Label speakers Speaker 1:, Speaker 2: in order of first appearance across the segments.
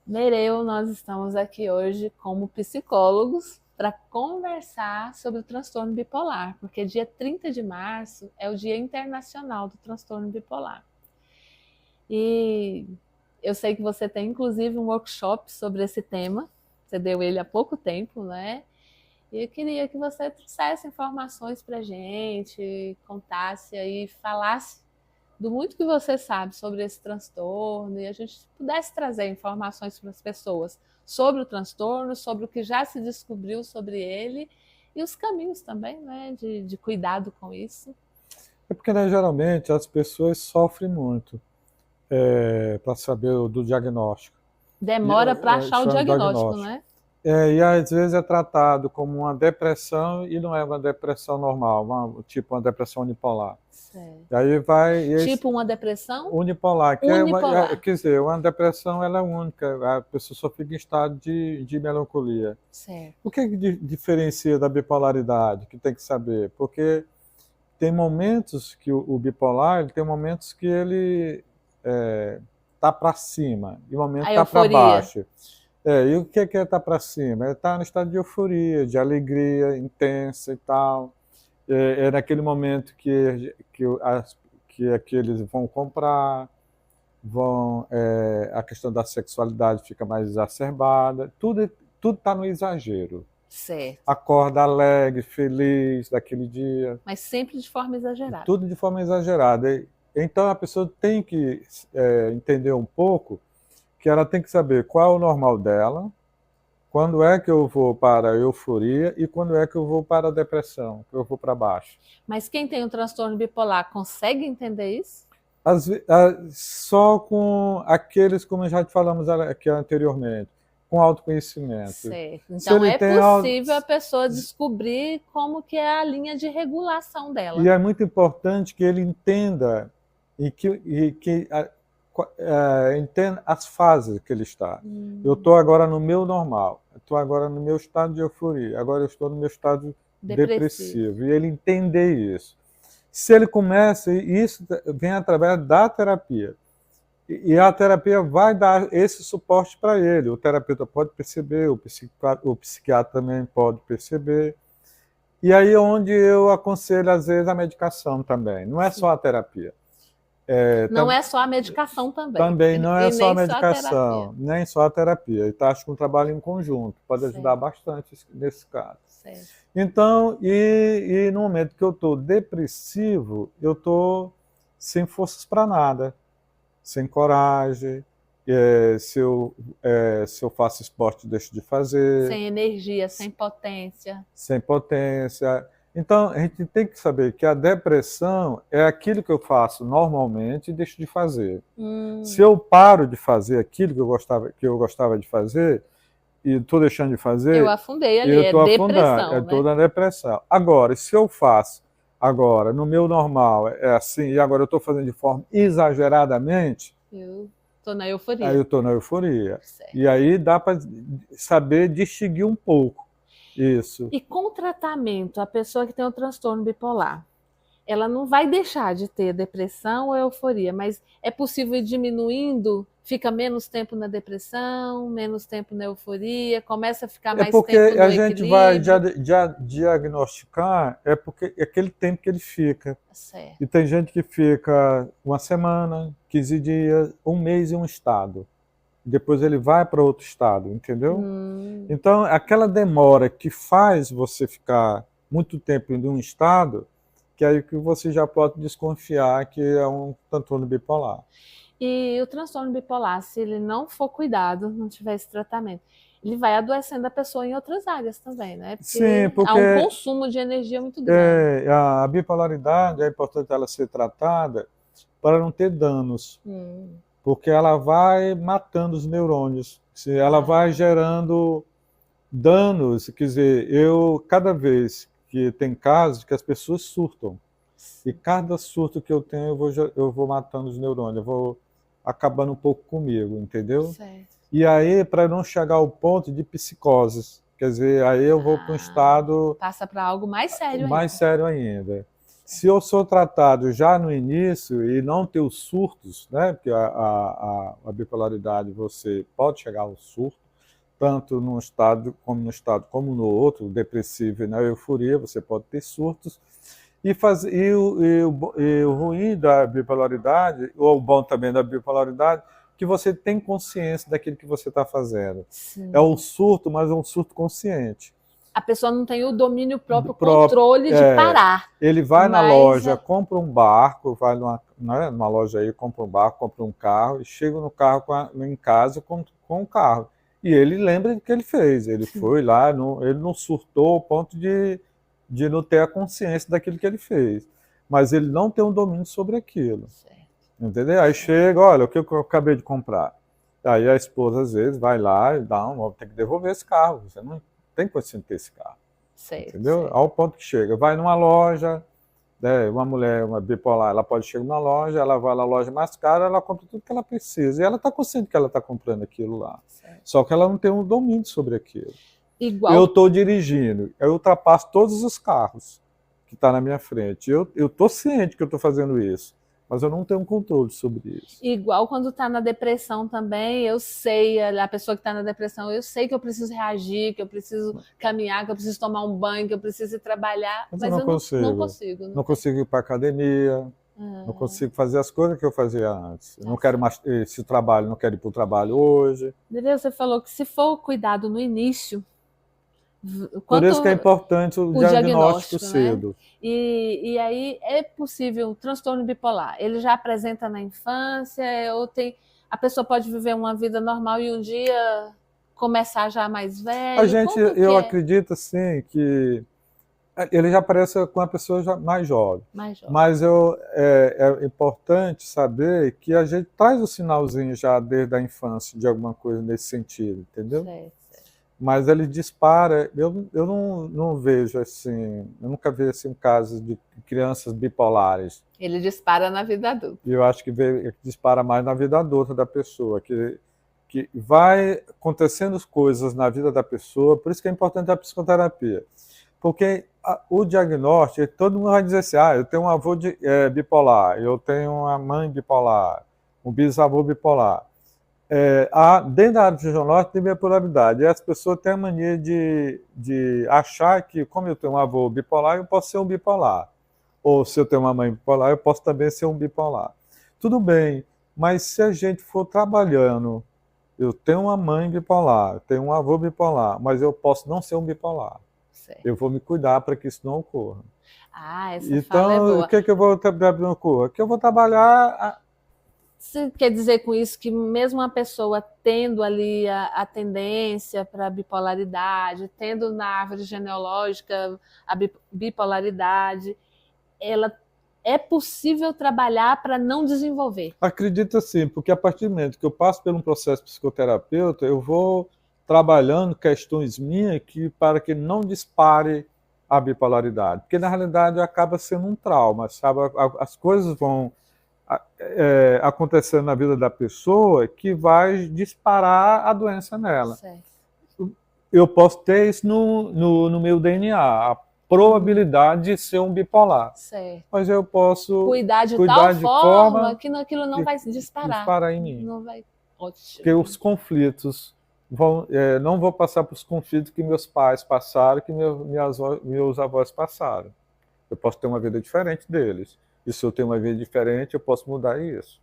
Speaker 1: Nereu, nós estamos aqui hoje como psicólogos para conversar sobre o transtorno bipolar, porque dia 30 de março é o Dia Internacional do Transtorno Bipolar. E eu sei que você tem inclusive um workshop sobre esse tema, você deu ele há pouco tempo, né? E eu queria que você trouxesse informações para a gente, contasse aí, falasse do muito que você sabe sobre esse transtorno e a gente pudesse trazer informações para as pessoas sobre o transtorno, sobre o que já se descobriu sobre ele e os caminhos também, né, de cuidado com isso.
Speaker 2: É porque, né, geralmente, as pessoas sofrem muito para saber do diagnóstico.
Speaker 1: Demora para achar o
Speaker 2: Chama de
Speaker 1: diagnóstico,
Speaker 2: diagnóstico.
Speaker 1: né?
Speaker 2: E às vezes é tratado como uma depressão e não é uma depressão normal, tipo uma depressão unipolar.
Speaker 1: Certo.
Speaker 2: E aí vai
Speaker 1: Tipo uma depressão
Speaker 2: unipolar, que
Speaker 1: unipolar.
Speaker 2: quer dizer, uma depressão ela é única, a pessoa só fica em estado de melancolia.
Speaker 1: Certo.
Speaker 2: O que diferencia da bipolaridade? Que tem que saber, porque tem momentos que o bipolar, ele tem momentos que ele tá para cima e o momento
Speaker 1: A
Speaker 2: tá para
Speaker 1: euforia.
Speaker 2: baixo. E o que é tá para cima? É estar no estado de euforia, de alegria intensa e tal. É naquele momento que aqueles vão comprar, a questão da sexualidade fica mais exacerbada. Tudo está no exagero.
Speaker 1: Certo.
Speaker 2: Acorda alegre, feliz daquele dia.
Speaker 1: Mas sempre de forma exagerada.
Speaker 2: Tudo de forma exagerada. Então a pessoa tem que entender um pouco que ela tem que saber qual é o normal dela, quando é que eu vou para a euforia e quando é que eu vou para a depressão, que eu vou para baixo.
Speaker 1: Mas quem tem um transtorno bipolar consegue entender isso?
Speaker 2: Só com aqueles, como já te falamos aqui anteriormente, com autoconhecimento.
Speaker 1: Certo.
Speaker 2: Se
Speaker 1: Então
Speaker 2: ele
Speaker 1: é
Speaker 2: tem
Speaker 1: possível a pessoa descobrir como que é a linha de regulação
Speaker 2: e
Speaker 1: dela.
Speaker 2: é muito importante que ele entenda entenda as fases que ele está. Eu estou agora no meu normal, estou agora no meu estado de euforia, agora eu estou no meu estado
Speaker 1: Depressivo.
Speaker 2: depressivo. E ele entender isso. Se ele começa, isso vem através da terapia. E a terapia vai dar esse suporte para ele. O terapeuta pode perceber, o psiquiatra também pode perceber. E aí é onde eu aconselho, às vezes, a medicação também. Não é só a terapia.
Speaker 1: Não é só a medicação também.
Speaker 2: Também não é
Speaker 1: E
Speaker 2: só a
Speaker 1: nem só a terapia.
Speaker 2: medicação, nem só a terapia. Então, acho que um trabalho em conjunto pode ajudar
Speaker 1: Certo,
Speaker 2: bastante nesse caso.
Speaker 1: certo.
Speaker 2: Então, e no momento que eu estou depressivo, eu estou sem forças para nada, sem coragem. Se eu faço esporte, deixo de fazer,
Speaker 1: Sem energia, sem potência.
Speaker 2: sem potência. Então, a gente tem que saber que a depressão é aquilo que eu faço normalmente e deixo de fazer. Se eu paro de fazer aquilo que eu gostava de fazer e estou deixando de
Speaker 1: Eu
Speaker 2: fazer,
Speaker 1: afundei ali,
Speaker 2: eu
Speaker 1: é
Speaker 2: estou afundando, eu
Speaker 1: depressão,
Speaker 2: estou
Speaker 1: né?
Speaker 2: na depressão. Agora, se eu faço agora, no meu normal, é assim, e agora eu estou fazendo de forma exageradamente,
Speaker 1: Eu tô na
Speaker 2: aí eu
Speaker 1: euforia.
Speaker 2: estou na euforia.
Speaker 1: Certo.
Speaker 2: E aí dá para saber distinguir um pouco isso.
Speaker 1: E com o tratamento, a pessoa que tem o transtorno bipolar, ela não vai deixar de ter depressão ou euforia, mas é possível ir diminuindo, fica menos tempo na depressão, menos tempo na euforia, começa a ficar
Speaker 2: É
Speaker 1: mais
Speaker 2: porque
Speaker 1: tempo no
Speaker 2: a gente vai
Speaker 1: equilíbrio.
Speaker 2: diagnosticar, é porque é aquele tempo que ele fica.
Speaker 1: Certo.
Speaker 2: E tem gente que fica uma semana, 15 dias, um mês em um estado. Depois ele vai para outro estado, entendeu?
Speaker 1: Hum,
Speaker 2: Então, aquela demora que faz você ficar muito tempo em um estado, que é aí que você já pode desconfiar que é um transtorno bipolar.
Speaker 1: E o transtorno bipolar, se ele não for cuidado, não tiver esse tratamento, ele vai adoecendo a pessoa em outras áreas também, né?
Speaker 2: Sim,
Speaker 1: Porque há um
Speaker 2: porque
Speaker 1: consumo de energia muito grande.
Speaker 2: a bipolaridade é importante ela ser tratada para não ter danos,
Speaker 1: Hum.
Speaker 2: porque ela vai matando os neurônios, ela vai
Speaker 1: Ah,
Speaker 2: gerando danos, quer dizer, cada vez que tem casos que as pessoas surtam, e
Speaker 1: sim,
Speaker 2: cada surto que eu tenho eu vou matando os neurônios, eu vou acabando um pouco comigo, entendeu?
Speaker 1: certo.
Speaker 2: E aí, para não chegar ao ponto de psicose, quer dizer, aí eu vou para um
Speaker 1: Ah,
Speaker 2: estado
Speaker 1: passa para algo mais sério
Speaker 2: mais
Speaker 1: ainda.
Speaker 2: sério ainda. Se eu sou tratado já no início e não ter os surtos, né? Porque a bipolaridade você pode chegar ao surto, tanto num estado como no outro, depressivo e na euforia, você pode ter surtos. E o ruim da bipolaridade, ou o bom também da bipolaridade, que você tem consciência daquilo que você está fazendo.
Speaker 1: Sim.
Speaker 2: É um surto, mas é um surto consciente.
Speaker 1: A pessoa não tem o domínio próprio, controle de parar.
Speaker 2: Ele vai na loja, compra um barco, vai numa loja aí, compra um barco, compra um carro, e chega no carro em casa com o carro. E ele lembra do que ele fez. Ele foi lá, ele não surtou ao ponto de não ter a consciência daquilo que ele fez. Mas ele não tem um domínio sobre aquilo. Certo. Entendeu? Aí chega, olha, o que eu acabei de comprar. Aí a esposa, às vezes, vai lá e tem que devolver esse carro. Você não tem consciência de ter esse carro.
Speaker 1: Certo,
Speaker 2: entendeu?
Speaker 1: Certo.
Speaker 2: Ao ponto que chega. Vai numa loja, né, uma mulher, uma bipolar, ela pode chegar numa loja, ela vai na loja mais cara, ela compra tudo que ela precisa. E ela está consciente que ela está comprando aquilo lá. Certo. Só que ela não tem um domínio sobre aquilo.
Speaker 1: Igual...
Speaker 2: Eu estou dirigindo, eu ultrapasso todos os carros que estão na minha frente. Eu estou ciente que eu estou fazendo isso, mas eu não tenho controle sobre isso.
Speaker 1: Igual quando está na depressão também, eu sei, a pessoa que está na depressão, eu sei que eu preciso reagir, que eu preciso caminhar, que eu preciso tomar um banho, que eu preciso ir trabalhar, mas eu não consigo.
Speaker 2: Não consigo ir para a academia, não consigo fazer as coisas que eu fazia antes. Eu não quero mais esse trabalho, não quero ir para o trabalho hoje.
Speaker 1: Você falou que se for cuidado no início...
Speaker 2: Por isso que é importante o diagnóstico cedo.
Speaker 1: Né? E aí é possível o transtorno bipolar. Ele já apresenta na infância, ou a pessoa pode viver uma vida normal e um dia começar já mais velho?
Speaker 2: Eu acredito assim que ele já aparece com a pessoa já mais jovem. Mas é importante saber que a gente traz o sinalzinho já desde a infância de alguma coisa nesse sentido, entendeu?
Speaker 1: Certo.
Speaker 2: Mas ele dispara, eu não vejo assim, eu nunca vi assim casos de crianças bipolares.
Speaker 1: Ele dispara na vida adulta.
Speaker 2: Eu acho que dispara mais na vida adulta da pessoa, que vai acontecendo coisas na vida da pessoa, por isso que é importante a psicoterapia. Porque o diagnóstico, todo mundo vai dizer assim, eu tenho um avô bipolar, eu tenho uma mãe bipolar, um bisavô bipolar. Dentro da área de diagnóstico tem bipolaridade, e as pessoas têm a mania de achar que, como eu tenho um avô bipolar, eu posso ser um bipolar. Ou se eu tenho uma mãe bipolar, eu posso também ser um bipolar. Tudo bem, mas se a gente for trabalhando, eu tenho uma mãe bipolar, eu tenho um avô bipolar, mas eu posso não ser um bipolar. Certo. Eu vou me cuidar para que isso não ocorra.
Speaker 1: Essa fala é boa.
Speaker 2: Então, o que eu vou trabalhar para não ocorra? Que eu vou trabalhar...
Speaker 1: Você quer dizer com isso que mesmo uma pessoa tendo ali a tendência para a bipolaridade, tendo na árvore genealógica a bipolaridade, ela é possível trabalhar para não desenvolver?
Speaker 2: Acredito sim, porque a partir do momento que eu passo por um processo psicoterapeuta, eu vou trabalhando questões minhas para que não dispare a bipolaridade. Porque na realidade acaba sendo um trauma, sabe? As coisas vão... acontecendo na vida da pessoa que vai disparar a doença nela. Certo. Eu posso ter isso no meu DNA, a probabilidade de ser um bipolar.
Speaker 1: Certo.
Speaker 2: Mas eu posso
Speaker 1: cuidar de tal forma que aquilo não vai se disparar
Speaker 2: em mim.
Speaker 1: Não vai... Ótimo.
Speaker 2: Porque os conflitos não vou passar por os conflitos que meus pais passaram, que meus avós passaram. Eu posso ter uma vida diferente deles. E se eu tenho uma vida diferente, eu posso mudar isso.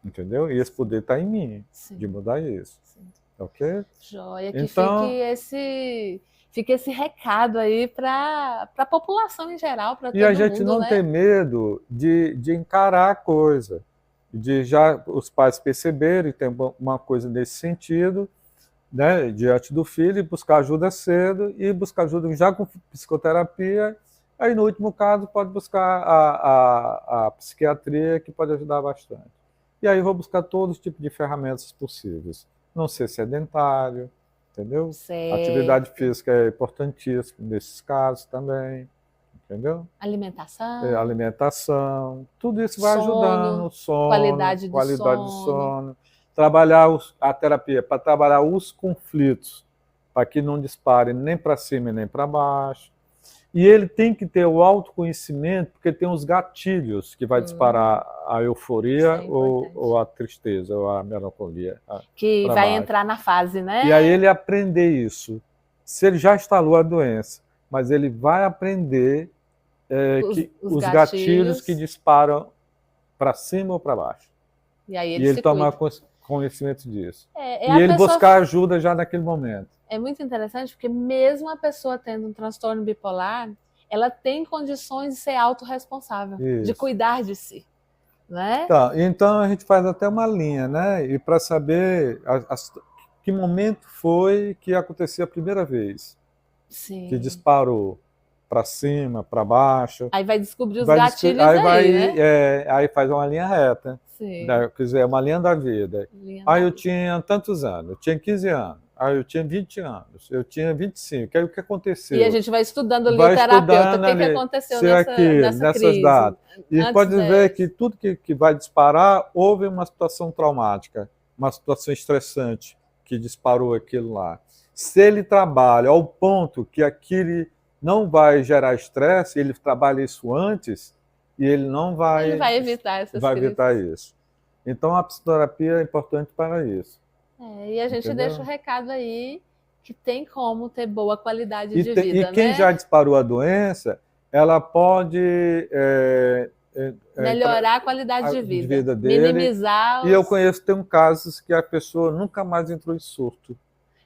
Speaker 2: Entendeu? E esse poder está em mim, sim, de mudar isso. Sim. Ok?
Speaker 1: Joia, que então, fique esse recado aí para a população em geral, para todo mundo.
Speaker 2: E a gente não tem medo de encarar a coisa. De já os pais perceberem, tem uma coisa nesse sentido, né, diante do filho, e buscar ajuda cedo, e buscar ajuda já com psicoterapia. Aí, no último caso, pode buscar a psiquiatria, que pode ajudar bastante. E aí vou buscar todos os tipos de ferramentas possíveis. Não ser sedentário, entendeu?
Speaker 1: Certo.
Speaker 2: Atividade física é importantíssima nesses casos também, entendeu?
Speaker 1: Alimentação.
Speaker 2: Alimentação. Tudo isso vai ajudando. Sono,
Speaker 1: qualidade do
Speaker 2: sono. Trabalhar a terapia para trabalhar os conflitos, para que não dispare nem para cima nem para baixo. E ele tem que ter o autoconhecimento, porque tem os gatilhos que vai disparar a
Speaker 1: Isso
Speaker 2: euforia
Speaker 1: é
Speaker 2: ou
Speaker 1: importante.
Speaker 2: a tristeza, ou a melancolia
Speaker 1: Que
Speaker 2: para
Speaker 1: vai
Speaker 2: baixo.
Speaker 1: entrar na fase,
Speaker 2: E aí
Speaker 1: né?
Speaker 2: ele aprender isso. Se ele já instalou a doença, mas ele vai aprender que
Speaker 1: Os
Speaker 2: os gatilhos que
Speaker 1: gatilhos,
Speaker 2: disparam para cima ou para baixo.
Speaker 1: e aí
Speaker 2: E
Speaker 1: ele
Speaker 2: ele
Speaker 1: se
Speaker 2: tomar
Speaker 1: cuida.
Speaker 2: conhecimento disso.
Speaker 1: É
Speaker 2: E
Speaker 1: a
Speaker 2: ele
Speaker 1: pessoa.
Speaker 2: buscar ajuda já naquele momento.
Speaker 1: É muito interessante porque mesmo a pessoa tendo um transtorno bipolar, ela tem condições de ser autorresponsável, de
Speaker 2: Isso.
Speaker 1: cuidar de si, né?
Speaker 2: Tá, então a gente faz até uma linha, né? E para saber que momento foi que aconteceu a primeira vez, que
Speaker 1: Sim.
Speaker 2: disparou para cima, para baixo.
Speaker 1: Aí vai descobrir os
Speaker 2: Vai
Speaker 1: gatilhos
Speaker 2: aí
Speaker 1: aí, né?
Speaker 2: aí faz uma linha reta,
Speaker 1: Sim.
Speaker 2: né? Quer dizer, uma linha da vida.
Speaker 1: Linha
Speaker 2: Aí
Speaker 1: da
Speaker 2: eu
Speaker 1: vida.
Speaker 2: tinha tantos anos, eu tinha 15 anos, aí eu tinha 20 anos, eu tinha 25. Aí o que aconteceu?
Speaker 1: E a gente vai estudando ali
Speaker 2: Vai
Speaker 1: o terapeuta,
Speaker 2: estudando
Speaker 1: o que
Speaker 2: ali,
Speaker 1: aconteceu
Speaker 2: se aquilo,
Speaker 1: nessa
Speaker 2: nessas
Speaker 1: crise,
Speaker 2: datas. E
Speaker 1: antes
Speaker 2: pode ver
Speaker 1: dessa.
Speaker 2: que tudo que vai disparar, houve uma situação traumática, uma situação estressante que disparou aquilo lá. Se ele trabalha ao ponto que aquilo não vai gerar estresse, ele trabalha isso antes, e ele não vai,
Speaker 1: Ele vai evitar essas
Speaker 2: vai
Speaker 1: crises.
Speaker 2: evitar isso. Então a psicoterapia é importante para isso.
Speaker 1: E a gente
Speaker 2: Entendeu?
Speaker 1: deixa o recado aí que tem como ter boa qualidade de
Speaker 2: E
Speaker 1: vida,
Speaker 2: quem
Speaker 1: né?
Speaker 2: já disparou a doença, ela pode
Speaker 1: Melhorar a qualidade de vida,
Speaker 2: dele.
Speaker 1: minimizar os...
Speaker 2: E eu conheço, tem casos que a pessoa nunca mais entrou em surto.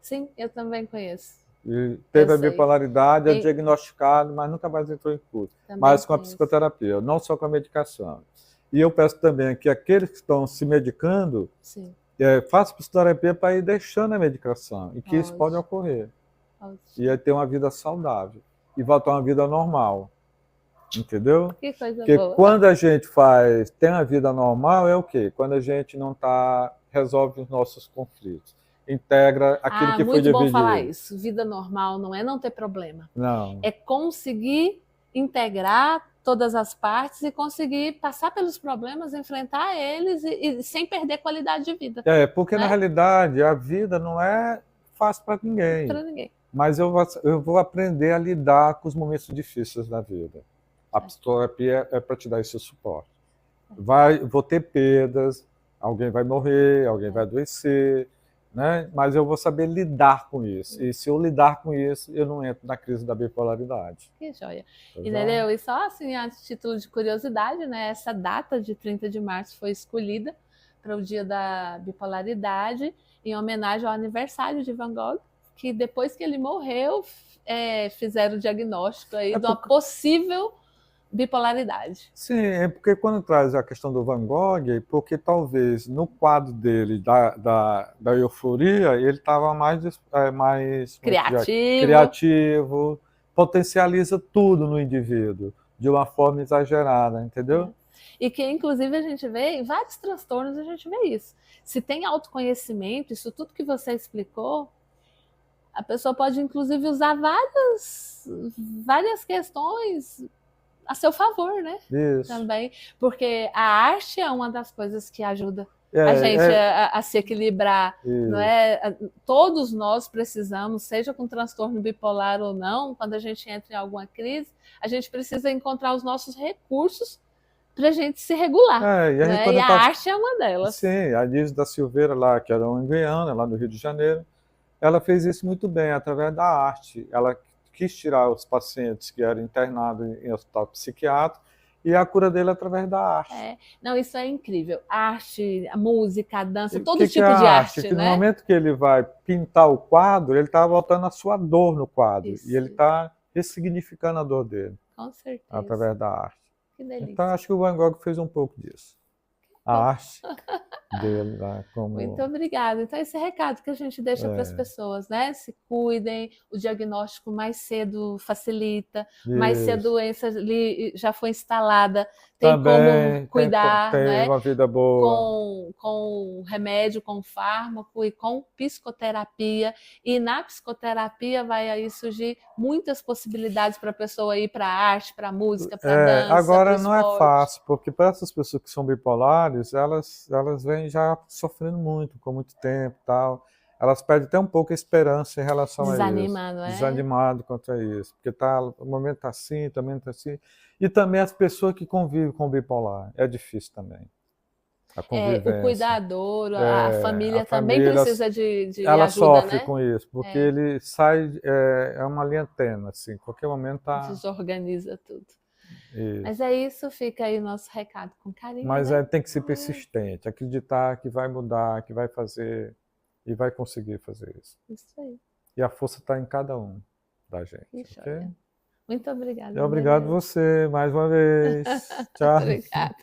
Speaker 1: Sim, eu também conheço.
Speaker 2: E teve a bipolaridade, é
Speaker 1: Tem...
Speaker 2: diagnosticado, mas nunca mais entrou em surto.
Speaker 1: Também
Speaker 2: mas com a
Speaker 1: conheço.
Speaker 2: psicoterapia, não só com a medicação. E eu peço também que aqueles que estão se medicando, façam psicoterapia para ir deixando a medicação, e que isso pode ocorrer. E aí ter uma vida saudável. E voltar a uma vida normal. Entendeu?
Speaker 1: Que coisa
Speaker 2: Porque
Speaker 1: boa.
Speaker 2: quando a gente tem uma vida normal, é o quê? Quando a gente não resolve os nossos conflitos. Integra aquilo que foi dividido.
Speaker 1: Muito bom falar isso. Vida normal não é não ter problema.
Speaker 2: Não.
Speaker 1: É conseguir integrar todas as partes e conseguir passar pelos problemas, enfrentar eles e sem perder qualidade de vida.
Speaker 2: Porque na realidade a vida não é fácil para ninguém.
Speaker 1: Para ninguém.
Speaker 2: Mas eu vou aprender a lidar com os momentos difíceis da vida. A psicoterapia é para te dar esse suporte. Vou ter perdas, alguém vai morrer, alguém vai adoecer, né? Mas eu vou saber lidar com isso. E se eu lidar com isso, eu não entro na crise da bipolaridade.
Speaker 1: Que joia. Entendeu? E só assim, a título de curiosidade, né? Essa data de 30 de março foi escolhida para o dia da bipolaridade, em homenagem ao aniversário de Van Gogh, que depois que ele morreu, fizeram o diagnóstico aí de uma possível bipolaridade.
Speaker 2: Sim, é porque quando traz a questão do Van Gogh, porque talvez no quadro dele da euforia, ele estava mais criativo, potencializa tudo no indivíduo, de uma forma exagerada, entendeu?
Speaker 1: E que, inclusive, a gente vê, em vários transtornos a gente vê isso. Se tem autoconhecimento, isso tudo que você explicou, a pessoa pode, inclusive, usar várias questões a seu favor, né?
Speaker 2: Isso.
Speaker 1: Também, porque a arte é uma das coisas que ajuda a gente a se equilibrar, não é? Todos nós precisamos, seja com transtorno bipolar ou não, quando a gente entra em alguma crise, a gente precisa encontrar os nossos recursos para a gente se regular. E a arte é uma delas.
Speaker 2: Sim, a Nise da Silveira, lá, que era uma Guiana, lá no Rio de Janeiro, ela fez isso muito bem, através da arte. Ela quis tirar os pacientes que eram internados em hospital psiquiátrico e a cura dele através da arte.
Speaker 1: Não, isso é incrível. A arte, a música, a dança, todo tipo de arte,
Speaker 2: que
Speaker 1: né?
Speaker 2: No momento que ele vai pintar o quadro, ele está botando a sua dor no quadro. Isso. E ele está ressignificando a dor dele.
Speaker 1: Com certeza.
Speaker 2: Através da arte.
Speaker 1: Que delícia.
Speaker 2: Então, acho que o Van Gogh fez um pouco disso. A arte dele lá.
Speaker 1: Muito obrigada. Então, esse recado que a gente deixa para as pessoas, né? Se cuidem, o diagnóstico mais cedo facilita, mais se a doença já foi instalada, tem também como cuidar,
Speaker 2: tem
Speaker 1: né?
Speaker 2: Uma vida boa.
Speaker 1: Com remédio, com fármaco e com psicoterapia. E na psicoterapia vai aí surgir muitas possibilidades para a pessoa ir para a arte, para a música, para a dança.
Speaker 2: Agora não é fácil, porque para essas pessoas que são bipolares, elas vêm já sofrendo muito, com muito tempo e tal. elas perdem até um pouco a esperança em relação a isso.
Speaker 1: Desanimado, é?
Speaker 2: Desanimado quanto a isso. Porque o momento está assim, também está assim. E também as pessoas que convivem com o bipolar. É difícil também. A convivência.
Speaker 1: O cuidador, a família
Speaker 2: a
Speaker 1: também
Speaker 2: família,
Speaker 1: precisa de
Speaker 2: ela
Speaker 1: ajuda,
Speaker 2: sofre
Speaker 1: né?
Speaker 2: com isso, porque ele sai, é uma linha tênue, assim, qualquer momento está...
Speaker 1: Desorganiza tudo.
Speaker 2: Isso.
Speaker 1: Mas é isso, fica aí o nosso recado com carinho,
Speaker 2: Mas
Speaker 1: né?
Speaker 2: tem que ser persistente, acreditar que vai mudar, que vai fazer, e vai conseguir fazer isso.
Speaker 1: Isso aí.
Speaker 2: E a força está em cada um da gente.
Speaker 1: Okay? Muito obrigada.
Speaker 2: Obrigado você, mais uma vez. Tchau.
Speaker 1: Obrigada.